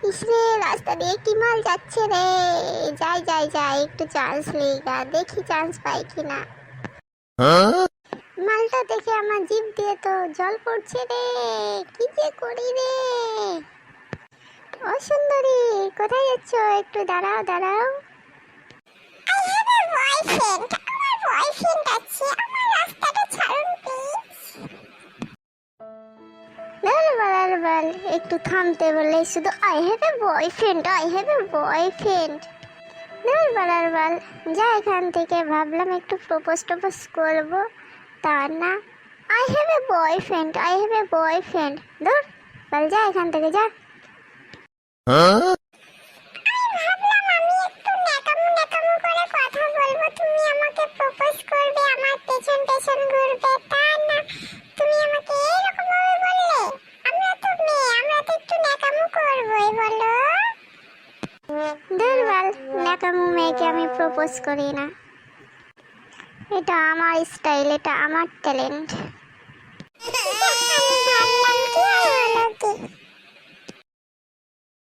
ইসরে রাস্তা দিয়ে কি মাল যাচ্ছে রে। যাই যাই যাই, একটু চান্স নেইগা, দেখি চান্স পাই কিনা। মালটা দেখে আমার জিভ দিয়ে তো জল পড়ছে রে। কি যে করি রে। ও সুন্দরী, কোথায় যাচ্ছ? একটু দাঁড়াও দাঁড়াও। আই হ্যাভ এ বয়ফ্রেন্ড, আমার বয়ফ্রেন্ড আছে, আমার রাস্তাটা ছাড়ুন প্লিজ। বল একটু থামতে বলে শুধু I have a boyfriend, I have a boyfriend. বল যা এখান থেকে, ভাবলাম একটু প্রপোজ টপোজ করবো, তা না I have a boyfriend, I have a boyfriend. ধর বল যা এখান থেকে যা। ভাবলাম আমি একটু ন্যাকামো ন্যাকামো করে কথা বলবো, তুমি আমাকে প্রপোজ করবে, আমার পেছন পেছন ঘুরবে, তা না তুমি আমাকে এরকম ভাবে বললে। আমরা তো মেয়ে, আমরা তো একটু ন্যাকামো করবোই, বলো। দুর্বল ন্যাকামো মেয়েকে আমি প্রপোজ করি না, এটা আমার স্টাইল, এটা আমার ট্যালেন্ট।